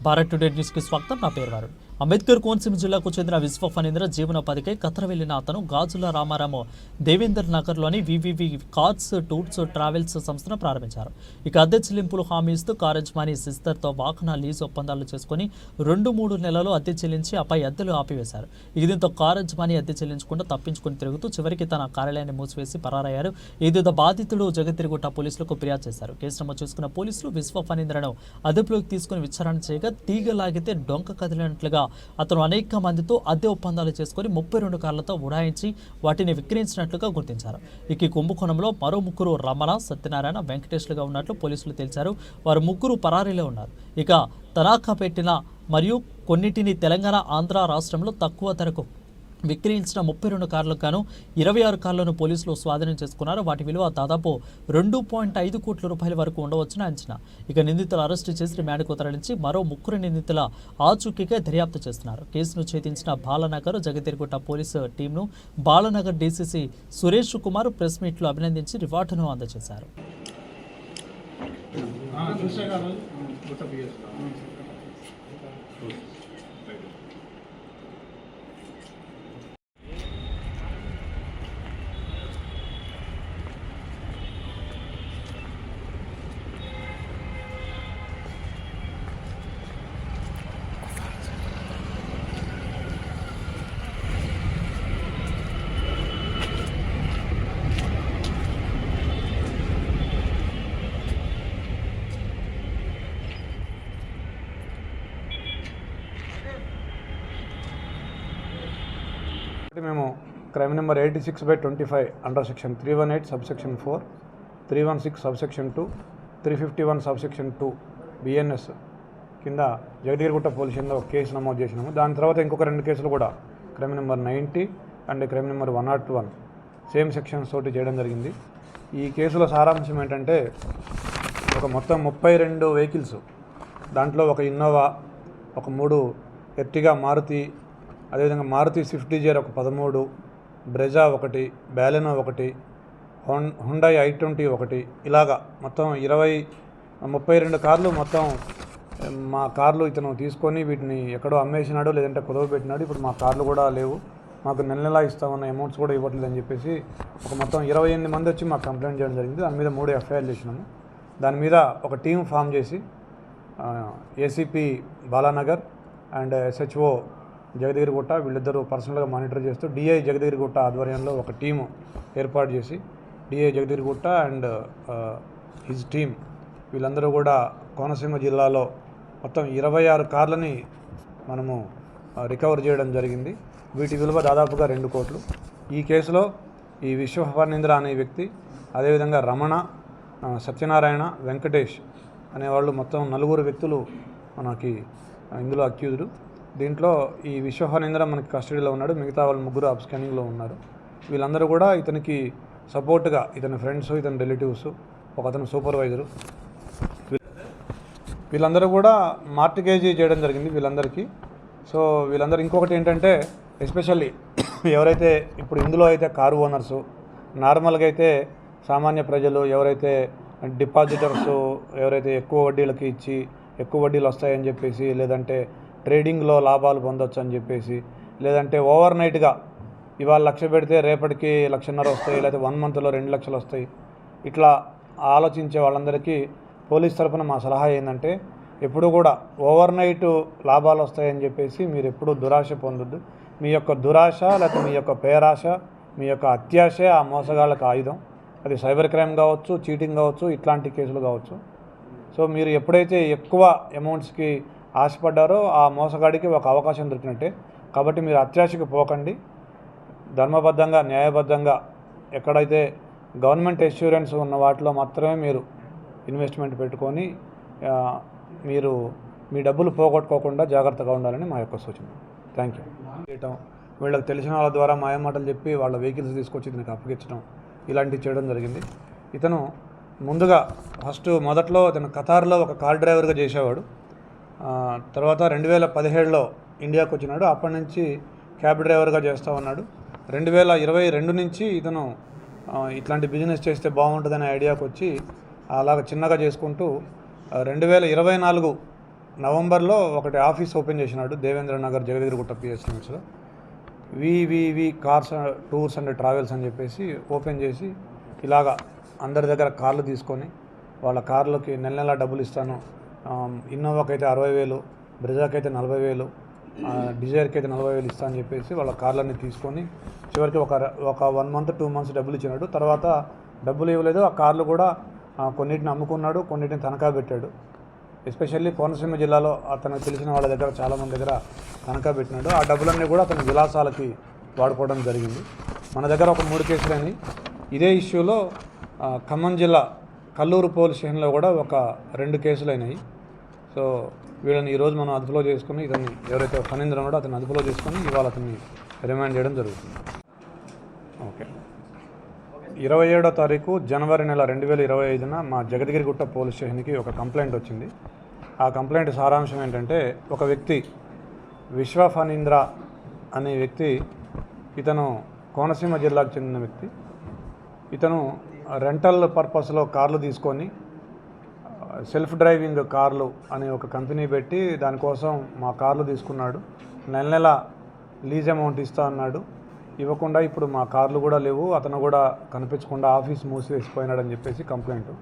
Bharat today న్యూస్కి స్వాగతం. నా పేరు వరుణ్. అంబేద్కర్ కోనసీమ జిల్లాకు చెందిన విశ్వ ఫణీంద్ర జీవనోపాధికై ఖతర్ వెళ్లిన అతను గాజుల రామారాము దేవేందర్ నగర్లోని వివివి కార్స్ టూర్స్ ట్రావెల్స్ సంస్థను ప్రారంభించారు. ఇక అద్దె చెల్లింపులు హామీ ఇస్తూ కార్ యజమాని సిస్టర్తో వాహన లీజు ఒప్పందాలు చేసుకుని 2-3 నెలలు అద్దె చెల్లించి ఆపై అద్దెలు ఆపివేశారు. దీంతో కార్ యజమాని అద్దె చెల్లించకుండా తప్పించుకుని తిరుగుతూ చివరికి తన కార్యాలయాన్ని మూసివేసి పరారయ్యారు. దీంతో బాధితుడు జగతిరిగుట్ట పోలీసులకు ఫిర్యాదు చేశారు. కేసు నమోదు చేసుకున్న పోలీసులు విశ్వ ఫణీంద్రను అదుపులోకి తీసుకుని విచారణ చేయగా తీగ లాగితే డొంక కదిలినట్లుగా అతను అనేక మందితో అద్దె ఒప్పందాలు చేసుకుని 32 కార్లతో ఉడాయించి వాటిని విక్రయించినట్లుగా గుర్తించారు. ఈ కుంభకోణంలో మరో ముగ్గురు రమణ, సత్యనారాయణ, వెంకటేష్లుగా ఉన్నట్లు పోలీసులు తెలిసారు. వారు ముగ్గురు పరారీలో ఉన్నారు. ఇక తనఖా పెట్టిన మరియు కొన్నిటిని తెలంగాణ, ఆంధ్ర రాష్ట్రంలో తక్కువ ధరకు విక్రయించిన 32 కార్లకు గాను 26 కార్లను పోలీసులు స్వాధీనం చేసుకున్నారు. వాటి విలువ దాదాపు 2.5 కోట్ల రూపాయల వరకు ఉండవచ్చున అంచనా. ఇక నిందితులు అరెస్టు చేసి రిమాండ్కు తరలించి మరో 3 నిందితుల ఆచూకీగా దర్యాప్తు చేస్తున్నారు. కేసును ఛేదించిన బాలనగర్ జగతిరిగుట్ట పోలీసు టీంను బాలనగర్ డీసీసీ సురేష్ కుమార్ ప్రెస్ మీట్లో అభినందించి రివార్డును అందజేశారు. మేము crime number 86/25 under section 318 subsection 4, 316 subsection 2, 351 subsection 2 BNS కింద జగతిరిగుట్ట పోలీస్ స్టేషన్లో ఒక కేసు నమోదు చేసినాము. దాని తర్వాత ఇంకొక 2 కేసులు కూడా crime number 90 and crime number 101 same sections తోటి చేయడం జరిగింది. ఈ కేసులో సారాంశం ఏంటంటే మొత్తం 32 వెహికల్స్, దాంట్లో ఒక ఇన్నోవా, ఒక 3 ఎర్టిగా మారుతి, అదేవిధంగా మారుతి స్విఫ్ట్ డిజైర్ ఒక 13, బ్రెజా 1, బ్యాలెనో 1, హుండాయ్ i20 1, ఇలాగా మొత్తం 32 కార్లు. మొత్తం మా కార్లు ఇతను తీసుకొని వీటిని ఎక్కడో అమ్మేసినాడు, లేదంటే కుదవబెట్టినాడు. ఇప్పుడు మా కార్లు కూడా లేవు, మాకు నెల ఇస్తామన్న అమౌంట్స్ కూడా ఇవ్వట్లేదు అని చెప్పేసి మొత్తం 28 మంది వచ్చి మాకు కంప్లైంట్ చేయడం జరిగింది. దాని మీద 3 ఎఫ్ఐఆర్లు చేసినాము. దాని మీద ఒక టీం ఫామ్ చేసి ఏసీపీ బాలానగర్ అండ్ SHO జగతిరిగుట్ట వీళ్ళిద్దరూ పర్సనల్గా మానిటర్ చేస్తూ DI జగతిరిగుట్ట ఆధ్వర్యంలో ఒక టీము ఏర్పాటు చేసి DI జగతిరిగుట్ట అండ్ హిజ్ టీమ్ వీళ్ళందరూ కూడా కోనసీమ జిల్లాలో మొత్తం 26 కార్లని మనము రికవర్ చేయడం జరిగింది. వీటి విలువ దాదాపుగా 2 కోట్లు. ఈ కేసులో ఈ విశ్వ ఫణీంద్ర అనే వ్యక్తి, అదేవిధంగా రమణ, సత్యనారాయణ, వెంకటేష్ అనేవాళ్ళు మొత్తం 4 వ్యక్తులు మనకి ఇందులో అక్యూజ్డ్. దీంట్లో ఈ విశ్వ ఫణీంద్ర మనకి కస్టడీలో ఉన్నాడు, మిగతా వాళ్ళు 3 అబ్స్కానింగ్లో ఉన్నారు. వీళ్ళందరూ కూడా ఇతనికి సపోర్ట్గా ఇతని ఫ్రెండ్స్, ఇతని రిలేటివ్స్, ఒక అతను సూపర్వైజరు, వీళ్ళందరూ కూడా మార్టిగేజీ చేయడం జరిగింది వీళ్ళందరికీ. సో వీళ్ళందరూ ఇంకొకటి ఏంటంటే ఎస్పెషల్లీ ఎవరైతే ఇప్పుడు ఇందులో అయితే కారు ఓనర్సు, నార్మల్గా అయితే సామాన్య ప్రజలు ఎవరైతే డిపాజిటర్స్ ఎవరైతే ఎక్కువ వడ్డీలకి ఇచ్చి ఎక్కువ వడ్డీలు వస్తాయని చెప్పేసి, లేదంటే ట్రేడింగ్లో లాభాలు పొందొచ్చు అని చెప్పేసి, లేదంటే ఓవర్ నైట్గా ఇవాళ 1,00,000 పెడితే రేపటికి 1,50,000 వస్తాయి, లేకపోతే 1 మంత్లో 2 లక్షలు వస్తాయి, ఇట్లా ఆలోచించే వాళ్ళందరికీ పోలీస్ తరఫున మా సలహా ఏంటంటే ఎప్పుడు కూడా ఓవర్ నైట్ లాభాలు వస్తాయని చెప్పేసి మీరు ఎప్పుడూ దురాశ పొందొద్దు. మీ యొక్క దురాశ లేకపోతే మీ యొక్క పేరాశ, మీ యొక్క అత్యాశే ఆ మోసగాళ్ళకి ఆయుధం. అది సైబర్ క్రైమ్ కావచ్చు, చీటింగ్ కావచ్చు, ఇట్లాంటి కేసులు కావచ్చు. సో మీరు ఎప్పుడైతే ఎక్కువ అమౌంట్స్కి ఆశపడ్డారో ఆ మోసగాడికి ఒక అవకాశం దొరికినట్టే. కాబట్టి మీరు అత్యాశకు పోకండి. ధర్మబద్ధంగా, న్యాయబద్ధంగా ఎక్కడైతే గవర్నమెంట్ అష్యూరెన్స్ ఉన్న వాటిలో మాత్రమే మీరు ఇన్వెస్ట్మెంట్ పెట్టుకొని మీరు మీ డబ్బులు పోగొట్టుకోకుండా జాగ్రత్తగా ఉండాలని మా యొక్క సూచన. Thank you. వీళ్ళకి తెలిసిన వాళ్ళ ద్వారా మాయమాటలు చెప్పి వాళ్ళ వెహికల్స్ తీసుకొచ్చి ఇతనికి అప్పగించడం, ఇలాంటివి చేయడం జరిగింది. ఇతను ముందుగా మొదట్లో ఇతను ఖతార్లో ఒక కార్ డ్రైవర్గా చేసేవాడు. తర్వాత 2017లో ఇండియాకు వచ్చినాడు. అప్పటి నుంచి క్యాబ్ డ్రైవర్గా చేస్తూ ఉన్నాడు. 2022 నుంచి ఇతను ఇట్లాంటి బిజినెస్ చేస్తే బాగుంటుందనే ఐడియాకి వచ్చి అలాగ చిన్నగా చేసుకుంటూ 2024 నవంబర్లో ఒకటి ఆఫీస్ ఓపెన్ చేసినాడు దేవేంద్ర నగర్ జగదగిరిగుట్ట పిఎస్ లిమిట్స్లో. VVV cars tours and travels అని చెప్పేసి ఓపెన్ చేసి ఇలాగా అందరి దగ్గర కార్లు తీసుకొని వాళ్ళ కార్లకి నెల డబ్బులు ఇస్తాను, ఇన్నోవాకి అయితే 60,000, బ్రెజాకి అయితే 40,000, డిజైర్కి అయితే 40,000 ఇస్తా అని చెప్పేసి వాళ్ళ కార్లన్నీ తీసుకొని చివరికి ఒక 1 month 2 months డబ్బులు ఇచ్చినాడు. తర్వాత డబ్బులు ఇవ్వలేదు. ఆ కార్లు కూడా కొన్నిటిని అమ్ముకున్నాడు, కొన్నిటిని తనఖా పెట్టాడు. ఎస్పెషల్లీ కోనసీమ జిల్లాలో అతను తెలిసిన వాళ్ళ దగ్గర చాలామంది దగ్గర తనఖా పెట్టినాడు. ఆ డబ్బులన్నీ కూడా అతని విలాసాలకి వాడుకోవడం జరిగింది. మన దగ్గర ఒక 3 కేసులని ఇదే ఇష్యూలో ఖమ్మం జిల్లా కల్లూరు పోలీస్ స్టేషన్లో కూడా ఒక 2 కేసులు అయినాయి. సో వీళ్ళని ఈరోజు మనం అదుపులో చేసుకుని ఇతన్ని ఎవరైతే ఫణీంద్ర ఉన్నాడో అతన్ని అదుపులో చేసుకుని ఇవాళ అతన్ని రిమాండ్ చేయడం జరుగుతుంది. ఓకే. 27వ తారీఖు జనవరి నెల 2025న మా జగదగిరిగుట్ట పోలీస్ స్టేషన్కి ఒక కంప్లైంట్ వచ్చింది. ఆ కంప్లైంట్ సారాంశం ఏంటంటే, ఒక వ్యక్తి విశ్వ ఫణీంద్ర అనే వ్యక్తి, ఇతను కోనసీమ జిల్లాకు చెందిన వ్యక్తి. ఇతను రెంటల్ పర్పస్లో కార్లు తీసుకొని సెల్ఫ్ డ్రైవింగ్ కార్లు అనే ఒక కంపెనీ పెట్టి దానికోసం మా కార్లు తీసుకున్నాడు. నెల లీజ్ అమౌంట్ ఇస్తా అన్నాడు. ఇవ్వకుండా ఇప్పుడు మా కార్లు కూడా లేవు, అతను కూడా కనిపించకుండా ఆఫీస్ మూసివేసిపోయినాడని చెప్పేసి కంప్లైంట్.